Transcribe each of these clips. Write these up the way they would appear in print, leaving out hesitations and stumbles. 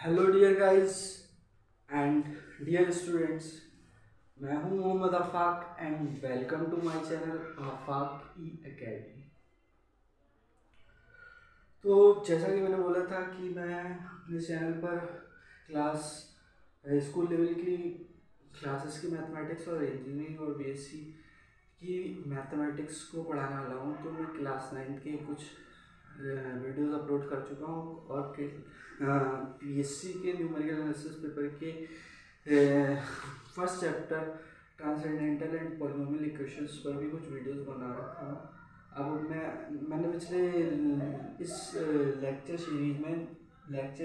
Hello dear guys and dear students. मैं हूं Mohammad Afaq and welcome to my channel Afaq E academy. तो जैसा कि मैंने बोला था कि मैं अपने चैनल पर क्लास स्कूल लेवल की क्लासेस की मैथमेटिक्स और इंजीनियरिंग और बीएससी की मैथमेटिक्स को पढ़ाने वाला हूँ। तो मैं क्लास 9 के कुछ वीडियोस अपलोड कर चुका हूँ और पीएससी के न्यूमेरिकल एनालिसिस पेपर के first chapter transcendental and polynomial equations पर भी कुछ वीडियोस बना रखा हूँ। अब मैंने पिछले इस lecture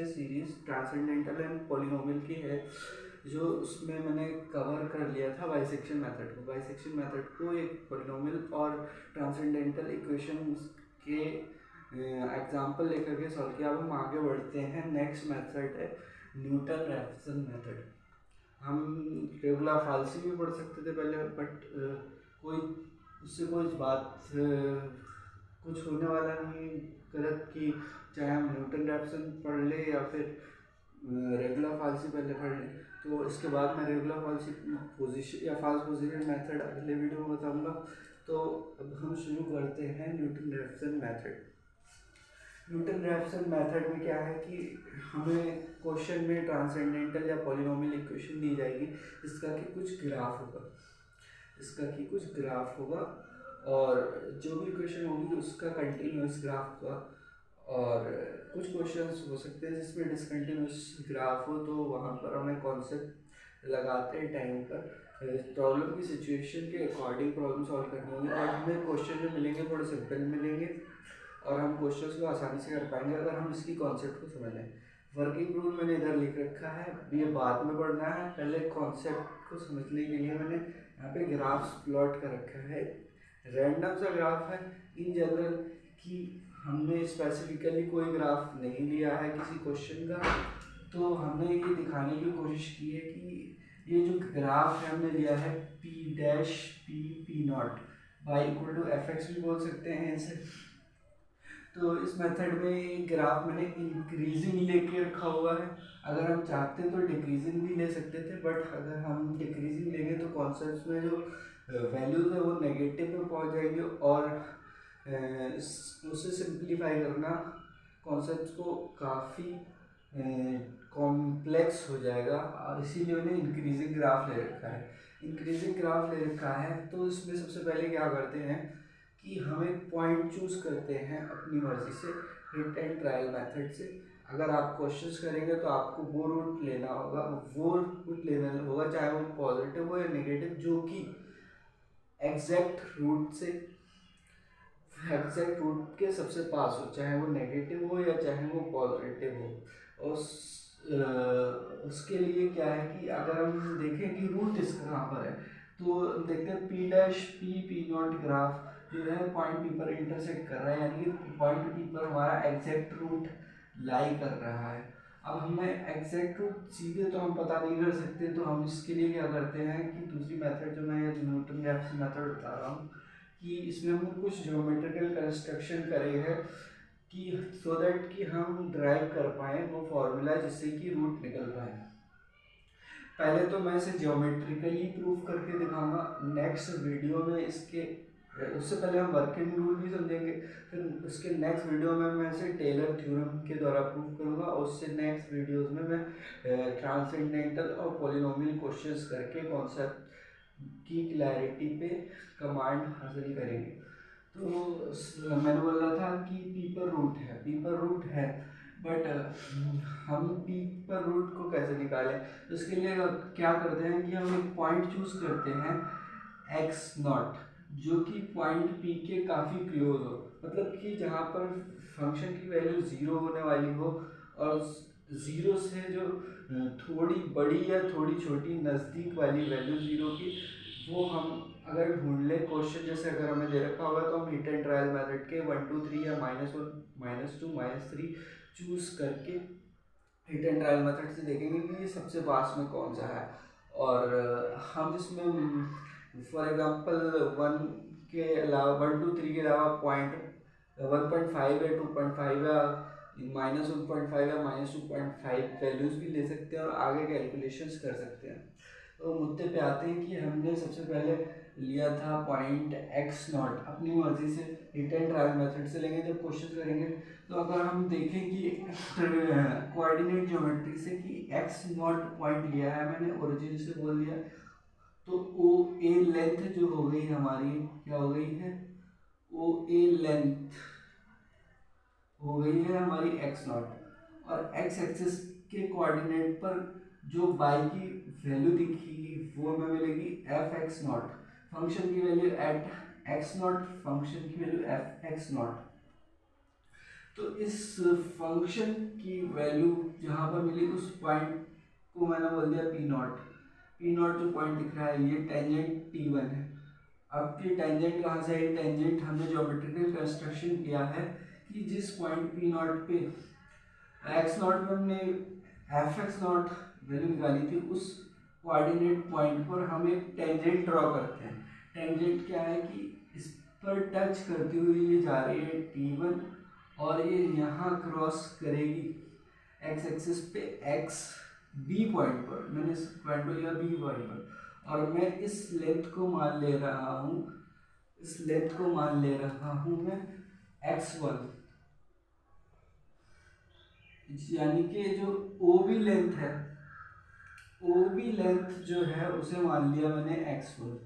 series transcendental and polynomial की है, जो उसमें मैंने कवर कर लिया था बाइसेक्शन मेथड को एक पॉलिनोमियल और ट्रांसेंडेंटल इक्वेशंस के एग्जाम्पल लेकर के सॉल्व किया। अब हम आगे बढ़ते हैं। नेक्स्ट मेथड है न्यूटन रैफसन मेथड। हम रेगुलर फालसी भी पढ़ सकते थे पहले, बट कोई उससे कोई बात कुछ होने वाला नहीं गलत कि चाहे हम न्यूटन रैफसन पढ़ ले या फिर रेगुलर फालसी पहले पढ़ लें। तो इसके बाद मैं रेगुलर फालसी पोजीशन या फाल्स पोजीशन मेथड अगले वीडियो में बताऊंगा। तो अब हम शुरू करते हैं Newton Raphson method. Newton Raphson method में क्या है कि हमें क्वेश्चन में ट्रांसेंडेंटल या पॉलिनोमियल इक्वेशन दी जाएगी इसका कि कुछ ग्राफ होगा और जो भी इक्वेशन होगी उसका कंटिन्यूस ग्राफ होगा। और कुछ क्वेश्चंस हो सकते हैं जिसमें डिसकंटिन्यूस ग्राफ हो, तो वहाँ पर हमें कॉन्सेप्ट लगाते हैं टाइम पर प्रॉब्लम की सिचुएशन के अकॉर्डिंग प्रॉब्लम सॉल्व करनी होगी। और हमें क्वेश्चन जो मिलेंगे थोड़े सिंपल मिलेंगे और हम क्वेश्चंस को आसानी से कर पाएंगे अगर हम इसकी कॉन्सेप्ट को समझ लें। वर्किंग रूल मैंने इधर लिख रखा है, ये बाद में पढ़ना है। पहले कॉन्सेप्ट को समझने के लिए मैंने यहाँ पे ग्राफ्स प्लॉट कर रखा है। रैंडम सा ग्राफ है इन जनरल, कि हमने स्पेसिफिकली कोई ग्राफ नहीं लिया है किसी क्वेश्चन का। तो हमने ये दिखाने की कोशिश की है कि ये जो ग्राफ है हमने लिया है P dash P P not Y equal to F X भी बोल सकते हैं इसे। तो इस मेथड में ग्राफ मैंने इंक्रीजिंग लेके रखा हुआ है। अगर हम चाहते तो डिक्रीजिंग भी ले सकते थे, बट अगर हम डिक्रीजिंग लेंगे तो कॉन्सेप्ट में जो वैल्यूज है वो नेगेटिव में पहुंच जाएंगे और उसे सिंप्लीफाई करना कॉन्सेप्ट को काफ़ी कॉम्प्लेक्स हो जाएगा। इसीलिए मैंने इंक्रीजिंग ग्राफ ले रखा है। तो इसमें सबसे पहले क्या करते हैं कि हम एक पॉइंट चूज करते हैं अपनी मर्जी से हिट एंड ट्रायल मेथड से। अगर आप क्वेश्चंस करेंगे तो आपको वो रूट लेना होगा चाहे वो पॉजिटिव हो या नेगेटिव, जो कि एग्जैक्ट रूट के सबसे पास हो, चाहे वो नेगेटिव हो या चाहे वो पॉजिटिव हो। उसके लिए क्या है कि अगर हम देखें कि रूट इसका कहाँ पर है, तो देखते हैं P dash P P not graph जो है पॉइंट पी पर इंटरसेक्ट कर रहा है, यानी कि पॉइंट पी पर हमारा एग्जैक्ट रूट लाई कर रहा है। अब हमें एग्जैक्ट रूट सीधे तो हम पता नहीं कर सकते, तो हम इसके लिए क्या करते हैं कि दूसरी मेथड जो मैं न्यूटन रैफसन मेथड बता रहा हूँ कि इसमें हमने कुछ ज्योमेट्रिकल कंस्ट्रक्शन करे हैं कि सो दैट कि हम ड्राइव कर पाएँ वो फॉर्मूला जिससे कि रूट निकल पाए। पहले तो मैं इसे ज्योमेट्रिकली प्रूफ करके दिखाऊंगा नेक्स्ट वीडियो में। उससे पहले हम वर्किंग रूल भी समझेंगे, फिर उसके नेक्स्ट वीडियो में मैं इसे टेलर थ्योरम के द्वारा प्रूफ करूंगा और उससे नेक्स्ट वीडियोस में मैं ट्रांसेंडेंटल और पॉलिनोमियल क्वेश्चंस करके कॉन्सेप्ट की क्लैरिटी पे कमांड हासिल करेंगे। तो मैंने बोल रहा था कि पी पर रूट है, बट हम पी पर रूट को कैसे निकालें। तो इसके लिए क्या करते हैं कि हम एक पॉइंट चूज करते हैं एक्स नॉट, जो कि पॉइंट पी के काफ़ी क्लोज हो, मतलब कि जहाँ पर फंक्शन की वैल्यू ज़ीरो होने वाली हो और ज़ीरो से जो थोड़ी बड़ी या थोड़ी छोटी नज़दीक वाली वैल्यू ज़ीरो की, वो हम अगर ढूंढ लें क्वेश्चन जैसे अगर हमें दे रखा होगा तो हम हिट एंड ट्रायल मेथड के 1 2 3 या -1 -2 -3 चूज़ करके हिट एंड ट्रायल मेथड से देखेंगे कि ये सबसे पास में कौन सा है। और हम इसमें फॉर एग्जांपल 1 के अलावा 1 2 3 के अलावा पॉइंट 1.5 या 2.5 या -1.5 या -2.5 वैल्यूज़ भी ले सकते हैं और आगे कैलकुलेशंस कर सकते हैं। तो मुद्दे पे आते हैं कि हमने सबसे पहले लिया था पॉइंट x0, अपनी मर्जी से हिट एंड ट्रायल मेथड से लेंगे जब क्वेश्चन करेंगे। तो अगर हम देखें कि कोऑर्डिनेट ज्योमेट्री से कि x0 पॉइंट लिया है मैंने, ओरिजिन से बोल दिया, तो ओ ए लेंथ जो हो गई हमारी, क्या हो गई है, ओ ए लेंथ हो गई है हमारी x0, और x एक्सिस के कोऑर्डिनेट पर जो बाई की वैल्यू दिखेगी वो हमें मिलेगी एफ एक्स नॉट, फंक्शन की value at X not, function की वैल्यू एफ एक्स नॉट। तो इस फंक्शन की वैल्यू जहाँ पर मिली उस पॉइंट को मैंने बोल दिया पी नॉट। पी नॉट जो पॉइंट दिख रहा है ये टेंजेंट T1 है। अब ये टेंजेंट कहाँ से है, टेंजेंट हमने ज्योमेट्रिकल कंस्ट्रक्शन किया है कि जिस पॉइंट पी नॉट पे एक्स नॉट में हमने एफ एक्स नॉट वैल्यू निकाली थी, उस कोऑर्डिनेट पॉइंट पर हम एक टेंजेंट ड्रॉ करते हैं। टेंजेंट क्या है कि इस पर टच करती हुई ये जा रही है T1 और ये यहाँ क्रॉस करेगी एक्स एक्सिस पे एक्स बी पॉइंट पर, मैंने इस पॉइंट को लिया बी पॉइंट पर, और मैं इस लेंथ को मान ले रहा हूँ, इस लेंथ को मान ले रहा हूँ मैं x1, यानी कि जो ओ बी लेंथ है, ओ बी लेंथ जो है उसे मान लिया मैंने x1,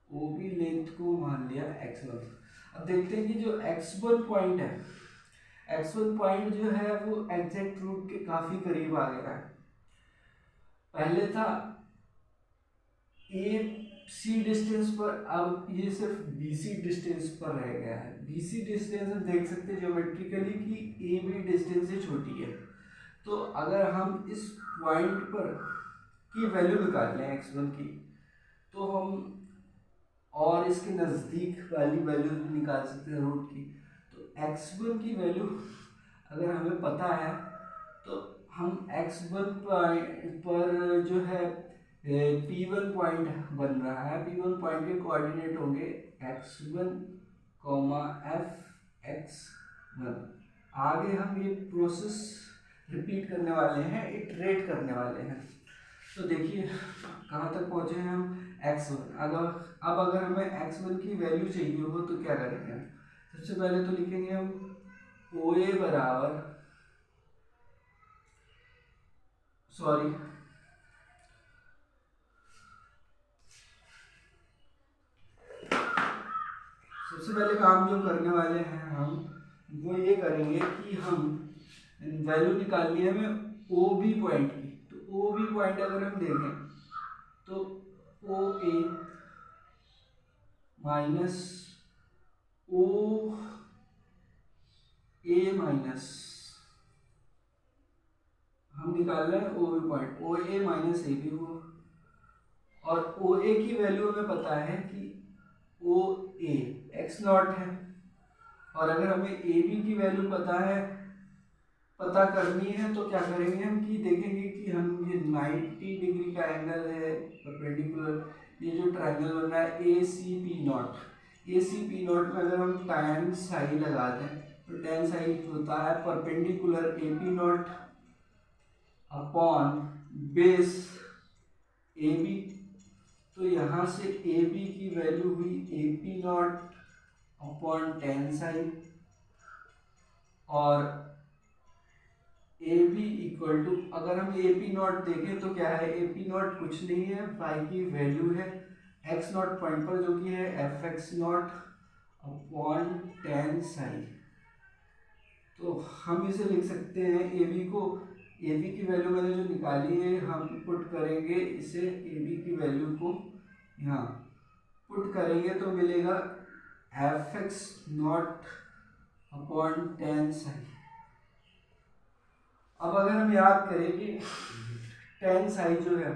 ओ बी लेंथ को मान लिया x1। अब देखते हैं कि जो x1 पॉइंट है, x1 पॉइंट जो है वो एग्जैक्ट रूट के काफ़ी करीब आ गया है। पहले था ए सी डिस्टेंस पर, अब ये सिर्फ बी सी डिस्टेंस पर रह गया है। बी सी डिस्टेंस हम देख सकते हैं ज्योमेट्रिकली कि ए बी डिस्टेंस से छोटी है। तो अगर हम इस पॉइंट पर की वैल्यू निकाल लें x1 की, तो हम और इसके नज़दीक वाली वैल्यू भी निकाल सकते हैं रूट की। तो x1 की वैल्यू अगर हमें पता है तो हम x1 पर जो है P1 पॉइंट बन रहा है, P1 पॉइंट के कोऑर्डिनेट होंगे x1, f(x1). आगे हम ये प्रोसेस रिपीट करने वाले हैं, इटरेट करने वाले हैं। तो देखिए कहाँ तक पहुँचे हैं हम, x1। अब अगर हमें x1 की वैल्यू चाहिए हो तो क्या करेंगे, सबसे पहले तो लिखेंगे हम OA बराबर, सॉरी सबसे पहले काम जो करने वाले हैं हम वो ये करेंगे कि हम वैल्यू निकालनी है हमें ओ बी पॉइंट की। तो ओ बी पॉइंट अगर हम देखें तो ओ A minus O A minus, हम निकाल रहे हैं O B point, O A minus A B हो, और ओ ए की वैल्यू हमें पता है कि ओ ए एक्स नॉट है, और अगर हमें ए बी की वैल्यू पता करनी है तो क्या करेंगे हम कि देखेंगे कि हम ये 90 डिग्री का एंगल है परपेंडिकुलर, ये जो ट्रायंगल बन रहा है A C P naught, A C P naught में अगर हम tan साई लगा दें तो tan साई होता है perpendicular A P not upon base A B. तो यहाँ से ए बी की वैल्यू हुई A P not upon tan psi, और ए बी इक्वल टू, अगर हम ए पी नॉट देखें तो क्या है, ए पी नॉट कुछ नहीं है, फाई की वैल्यू है एक्स नॉट पॉइंट पर जो कि है F x naught upon tan Sai. तो हम इसे लिख सकते हैं ए बी को, ए बी की वैल्यू मैंने जो निकाली है हम पुट करेंगे इसे, ए बी की वैल्यू को यहाँ पुट करेंगे तो मिलेगा F x naught upon tan Sai. अब अगर हम याद करें कि tan साई जो है,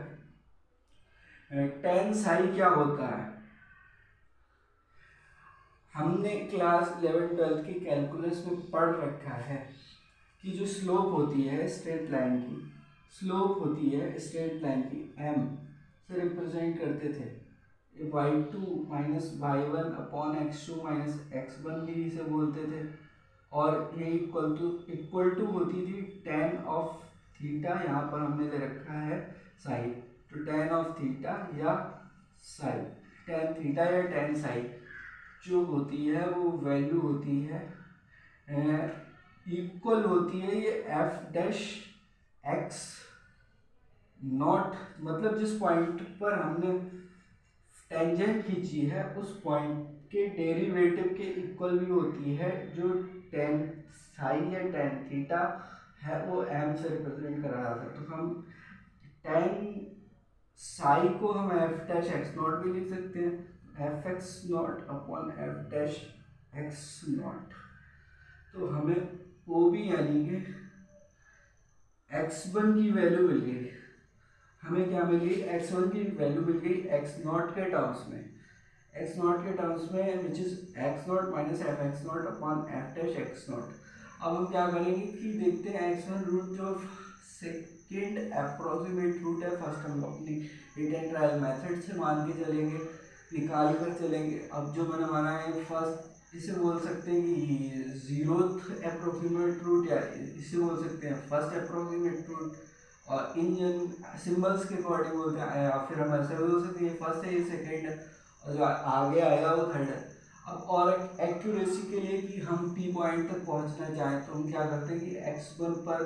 tan साई क्या होता है, हमने क्लास 11-12 की कैलकुलस में पढ़ रखा है कि जो स्लोप होती है स्ट्रेट लाइन की, स्लोप होती है स्ट्रेट लाइन की m से रिप्रेजेंट करते थे, y2 minus y1 upon x2 minus x1 भी इसे बोलते थे। और ये इक्वल टू होती थी टेन ऑफ थीटा, यहाँ पर हमने ले रखा है साई, तो टेन ऑफ थीटा या साई, टेन थीटा या टेन साई जो होती है वो वैल्यू होती है इक्वल होती है ये एफ डैश एक्स नॉट, मतलब जिस पॉइंट पर हमने टेंजेंट खींची है उस पॉइंट के डेरिवेटिव के इक्वल भी होती है, जो टेन साई या टेन थीटा है वो एम से रिप्रेजेंट करा जाता है। तो हम टेन साई को हम एफ डैश एक्स नॉट भी लिख सकते हैं, F x naught upon F dash x not. तो हमें ओ बी यानी कि एक्स वन की वैल्यू मिल गई, हमें क्या मिल गई, एक्स वन की वैल्यू मिल गई एक्स नॉट के टर्म्स में, एक्स नॉट के टर्म्स में which is x naught minus F x naught upon F dash x not. अब हम क्या करेंगे कि देखते हैं एक्स वन रूट जो सेकेंड अप्रोक्सीमेट रूट है, फर्स्ट हम अपनी हिट एंड ट्रायल मेथड से मान के चलेंगे, निकाल कर चलेंगे। अब जो मैंने माना है फर्स्ट, इसे बोल सकते हैं कि जीरोथ अप्रोक्सीमेट रूट, या इसे बोल सकते हैं फर्स्ट अप्रोक्सीमेट रूट, और इन सिंबल्स के अकॉर्डिंग बोलते हैं, या फिर हम ऐसे बोल सकते हैं फर्स्ट है ये सेकेंड है और जो आगे आएगा वो थर्ड है। अब और एक्यूरेसी के लिए कि हम पी पॉइंट तक पहुंचना चाहें तो हम क्या करते हैं कि एक्स वन पर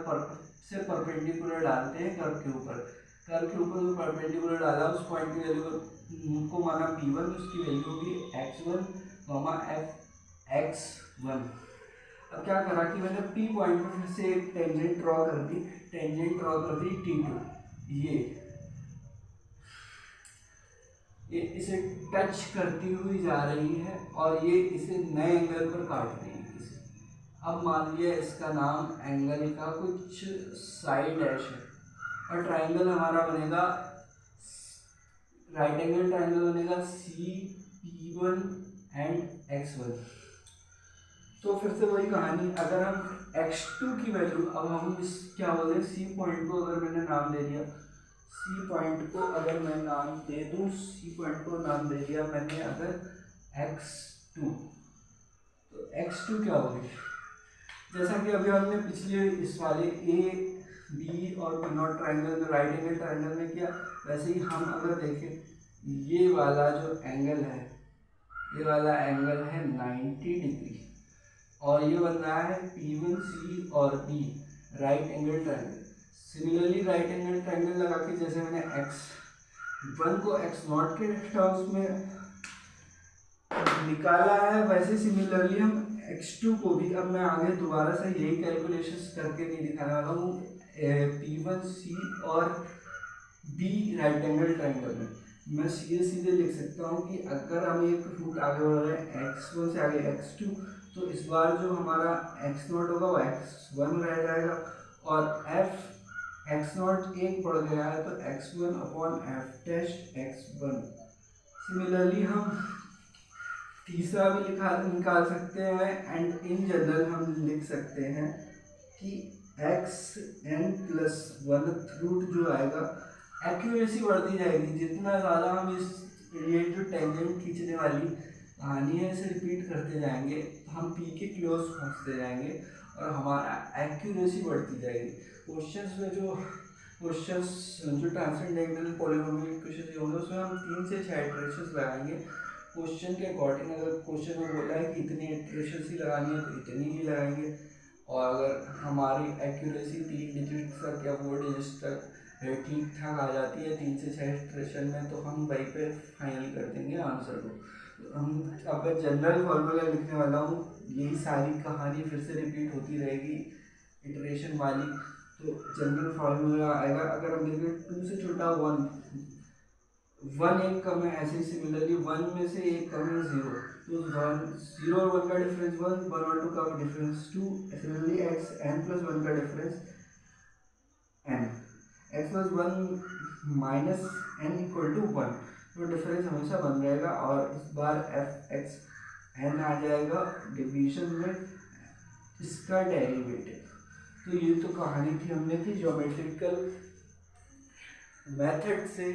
से परपेंडिकुलर डालते हैं कर्व के ऊपर, कर्व के ऊपर जो परपेंडिकुलर डाला उस पॉइंट की वैल्यू को माना पी वन, उसकी वैल्यू होगी x one F x one. अब क्या करा कि मैंने पी पॉइंट पर फिर से एक टेंजेंट ड्रॉ कर दी, टेंजेंट ड्रॉ कर दी T2, ये इसे टच करती हुई जा रही है और ये इसे नए एंगल पर काट रही है किसी। अब मान लिया इसका नाम एंगल का कुछ साइड डैश है और ट्राइंगल हमारा बनेगा, राइट एंगल ट्राइंगल बनेगा C P one and X one. तो फिर से वही कहानी, अगर हम x2 की वैल्यू, अब हम इस क्या बोलते हैं सी पॉइंट को अगर मैंने नाम दे दिया, सी पॉइंट को अगर मैं नाम दे दूं, सी पॉइंट को नाम दे दिया मैंने अगर x2, तो x2 क्या होगी, जैसा कि अभी हमने पिछले इस वाले ए बी और पी नॉट ट्राइंगल में राइट एंगल ट्राइंगल में किया, वैसे ही हम अगर देखें ये वाला जो एंगल है, ये वाला एंगल है 90 डिग्री और ये बन रहा है P1C और B right angle triangle. Similarly right angle triangle लगा के जैसे मैंने x1 को x0 के टर्म्स में निकाला है, वैसे सिमिलरली हम x2 को भी, अब मैं आगे दोबारा से यही कैलकुलेशंस करके नहीं दिखाने वाला हूँ, P1C और B राइट एंगल ट्रायंगल में मैं सीधे सीधे लिख सकता हूँ कि अगर हम एक रूट आगे बढ़ रहे हैं x1 से आगे x2, तो इस बार जो हमारा x0 होगा वो x1 रह जाएगा और f x0 एक बढ़ गया है तो x1 upon F dash x1। Similarly हम तीसरा भी निकाल सकते हैं एंड इन जनरल हम लिख सकते हैं कि xn+1 रूट जो आएगा, एक्यूरेसी बढ़ती जाएगी जितना ज़्यादा हम इस ये जो टेंजेंट खींचने वाली कहानी है इसे रिपीट करते जाएंगे, हम पी के क्लोज पहुंचते जाएंगे और हमारा एक्यूरेसी बढ़ती जाएगी। क्वेश्चंस में जो ट्रांसेंडेंटल पॉलीनोमियल क्वेश्चन होंगे उसमें हम 3 से 6 इटरेशंस लगाएंगे क्वेश्चन के अकॉर्डिंग। अगर क्वेश्चन में बोला है कि इतनी इटरेशंस ही लगानी है तो इतनी ही लगाएंगे, और अगर हमारी एक्यूरेसी 3 डिजिट तक या 4 डिजिट तक ठीक ठाक आ जाती है 3 से 6 इटरेशन में, तो हम वहीं पे फाइनल कर देंगे आंसर को। तो हम अब जनरल फॉर्मूला लिखने वाला हूँ, यही सारी कहानी फिर से रिपीट होती रहेगी इटरेशन वाली। तो जनरल फार्मूला आएगा, अगर हम देखें 2 से छोटा 1 एक कम है, ऐसे ही सिमिलरली 1 में से एक कम है 0, तो 0 और 1 का डिफरेंस 1 और 2 का डिफरेंस 2, सिमिलरली xn+1 का difference n, x+1 minus n equal to 1, तो डिफरेंस हमेशा बन रहेगा और इस बार एफ एक्स एन आ जाएगा डिवीजन में इसका डेरिवेटिव। तो ये तो कहानी थी हमने की ज्योमेट्रिकल मेथड से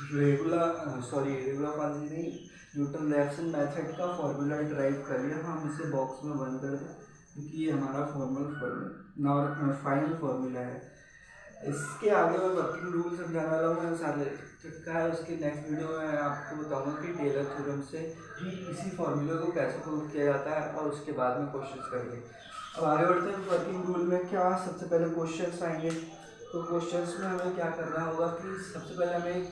रेगुलर क्वांटिटी नहीं, न्यूटन रैप्सन मेथड का फॉर्मूला ड्राइव कर लिया। हम इसे बॉक्स में बंद कर दें। क्योंकि ये हमारा फाइनल फार्मूला है। इसके आगे मैं वर्किंग रूल समझाने वाला हूँ सारे क्या है। उसके नेक्स्ट वीडियो में आपको बताऊंगा कि टेलर थ्योरम से ही इसी फार्मूले को कैसे प्रूव किया जाता है, और उसके बाद में क्वेश्चंस करेंगे। अब आगे बढ़ते हैं। वर्किंग रूल में क्या, सबसे पहले क्वेश्चंस आएंगे। तो क्वेश्चंस में हमें क्या करना होगा कि सबसे पहले हमें एक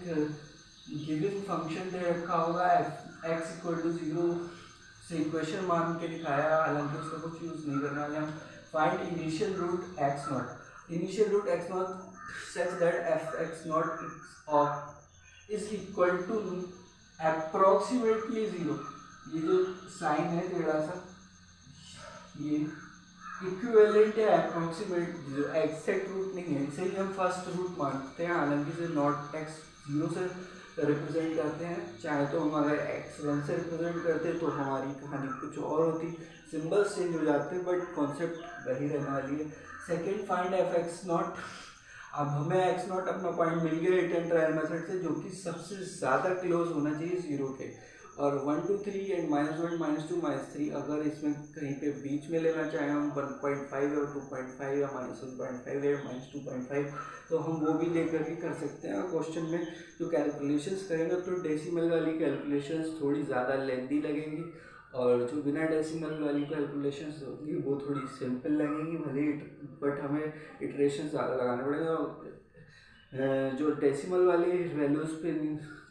गिवन फंक्शन दे रखा होगा x इक्वल टू 0 से इक्वेशन मान के दिखाया, हालांकि उसका कुछ यूज़ नहीं करने वाले हम। Find initial root x not, initial root x naught such that f x naught is equal to approximately 0। ये जो साइन है थोड़ा सा, ये इक्विवेलेंट है अप्रोक्सीमेट जीरो, एग्जैक्ट रूट नहीं है। इसे ही हम फर्स्ट रूट मानते हैं, हालांकि इसे नॉट एक्स 0 से रिप्रेजेंट करते हैं। चाहे तो हम अगर x 1 से रिप्रेजेंट करते तो हमारी कहानी कुछ और होती, सिंबल्स चेंज हो जाते, बट कॉन्सेप्ट वही रहने वाली है। Second, find F x not. अब हमें एक्स नॉट अपना पॉइंट मिल गया हिट एंड ट्रायल मेथड से, जो कि सबसे ज़्यादा क्लोज होना चाहिए 0 के। और 1 2 3 एंड -1 -2 -3 अगर इसमें कहीं पे बीच में लेना चाहें हम 1.5 या 2.5 या -1.5 या -2.5, तो हम वो भी लेकर के कर सकते हैं। क्वेश्चन में जो कैलकुलेशंस करेंगे तो डेसिमल वाली कैलकुलेशंस थोड़ी ज़्यादा लेंदी लगेंगी, और जो बिना डेसिमल वाली कैलकुलेशंस होगी वो थोड़ी सिंपल लगेंगी भले, बट हमें इटरेशन ज़्यादा लगाने पड़ेंगे। और जो डेसिमल वाली वैल्यूज़ पे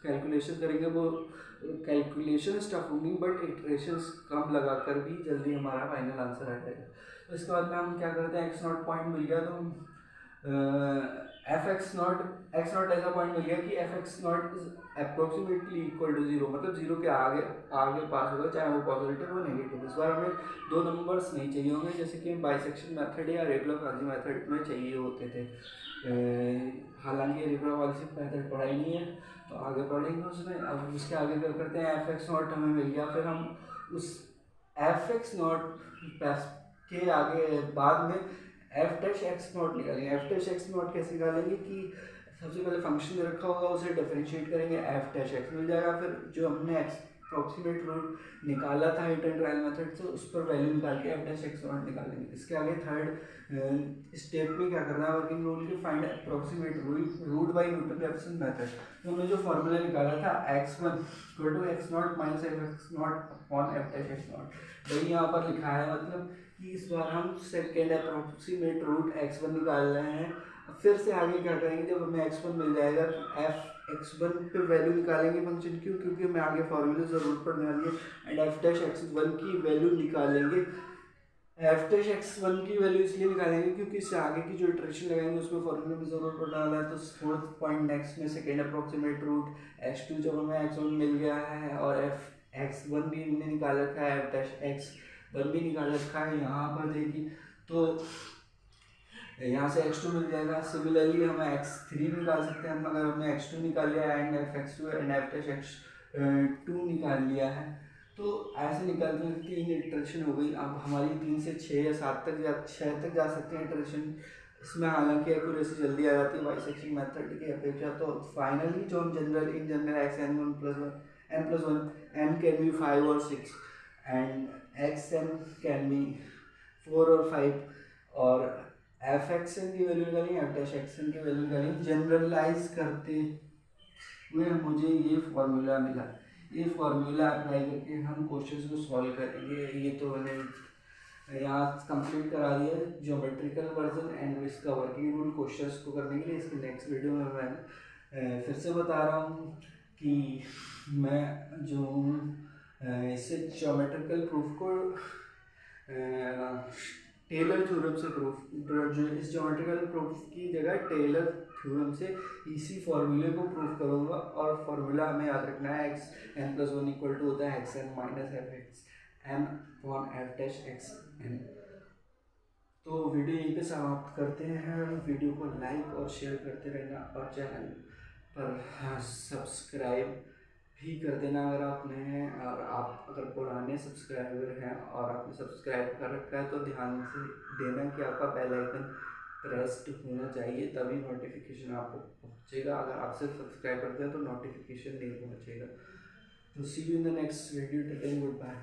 कैलकुलेशन करेंगे वो कैलकुलेशन टफ होंगी, बट इटरेशंस कम लगाकर भी जल्दी हमारा फाइनल आंसर आ जाएगा। तो इसके बाद में हम क्या करते हैं, एक्स नॉट पॉइंट मिल गया तो हम एफ एक्स नॉट ऐसा पॉइंट मिल गया कि F x not is approximately equal to 0, मतलब 0 के आगे आगे पास होगा, चाहे वो पॉजिटिव हो नेगेटिव। इस बार हमें दो नंबर्स नहीं चाहिए होंगे, जैसे कि बाइसेक्शन मेथड या रेगुलर मेथड में चाहिए होते थे। हालांकि रेगुलर मेथड पढ़ा ही नहीं है, तो आगे पढ़ेंगे उसमें। अब उसके आगे क्या करते हैं, एफ एक्स नॉट हमें मिल गया, फिर हम उस एफ एक्स नॉट के आगे बाद में एफ डैश एक्स नॉट निकालेंगे। एफ डैश एक्स नॉट कैसे निकालेंगे कि सबसे पहले फंक्शन में रखा होगा उसे डिफरेंशिएट करेंगे, एफ डैश एक्स मिल जाएगा। फिर जो हमने अप्रोक्सीमेट रूट निकाला था हिट एंड ट्रायल मेथड से, उस पर वैल्यू निकाल के एफ डैश एक्स नॉट निकालेंगे। इसके आगे थर्ड स्टेप में क्या करना है, वर्किंग रूल के find approximate root by Newton Raphson method. तो हमने जो फॉर्मूला निकाला था x1 equal to x naught minus F x naught upon F dash x naught, वही यहाँ पर लिखा है। मतलब कि इस बार हम सेकेंड अप्रोक्सीमेट रूट x1 निकाल रहे हैं। फिर से आगे क्या करेंगे, जब हमें x1 मिल जाएगा तो एफ x1 पे वैल्यू निकालेंगे फंक्शन की, क्योंकि हमें आगे फॉर्मूले ज़रूरत पड़ने वाली है। एंड एफ डैश x1 की वैल्यू निकालेंगे। एफ डैश x1 की वैल्यू इसलिए निकालेंगे क्योंकि इससे आगे की जो इटरेशन लगाएंगे उसमें फॉर्मूले में ज़रूरत पड़ने वाला है। तो फोर्थ पॉइंट नेक्स्ट में सेकेंड अप्रोक्सीमेट रूट x2 जब हमें x1 मिल गया है, और एफ x1 भी हमने निकाल रखा है, एफ डैश x1 भी निकाल रखा है। यहाँ पर देखिए तो यहाँ से x2 मिल जाएगा। सिमिलरली हम x3 निकाल सकते हैं, अगर हमने x2 निकाल लिया and F x2 and F dash x2 निकाल लिया है, तो ऐसे निकालते हैं 3 इटरेशन हो गई। अब हमारी 3 से 6 या 7 तक 6 तक जा सकते हैं इटरेशन। इसमें हालांकि एक्यूरेसी जल्दी आ जाती है बाइसेक्शन मेथड की अपेक्षा। तो फाइनली जो हम in general x n+1 n can be 5 और 6 and x n can be 4 और 5, और एफ एक्स एन की वैल्यू निकालेंगे, एफ डैश एक्स एन की वैल्यू निकालेंगे। जनरलाइज करते हुए मुझे ये फार्मूला मिला, ये फार्मूला अप्लाई करके हम क्वेश्चंस को सॉल्व करेंगे। ये तो मैंने यहाँ कंप्लीट करा दिया ज्योमेट्रिकल वर्जन एंड इसका वर्किंग रूल क्वेश्चंस को करने के लिए। इसके नेक्स्ट वीडियो में मैं फिर से बता रहा हूँ कि मैं जो इससे ज्योमेट्रिकल प्रूफ को टेलर थ्योरम से प्रूफ, जो इस ज्योमेट्रिकल प्रूफ की जगह टेलर थ्योरम से इसी फॉर्मूले को प्रूफ करूँगा। और फार्मूला हमें याद रखना है, एक्स n+1 इक्वल टू होता है X N minus F X N upon F dash X N. तो वीडियो यहीं पे समाप्त करते हैं। वीडियो को लाइक और शेयर करते रहना, और चैनल पर सब्सक्राइब भी कर देना अगर आप नए हैं। और आप अगर पुराने सब्सक्राइबर हैं और आपने सब्सक्राइब कर रखा है तो ध्यान से देना कि आपका बेल आइकन प्रेस्ड होना चाहिए, तभी नोटिफिकेशन आपको पहुंचेगा। अगर आप सिर्फ सब्सक्राइब करते हैं तो नोटिफिकेशन नहीं पहुंचेगा। तो see you in the next video, till then good bye.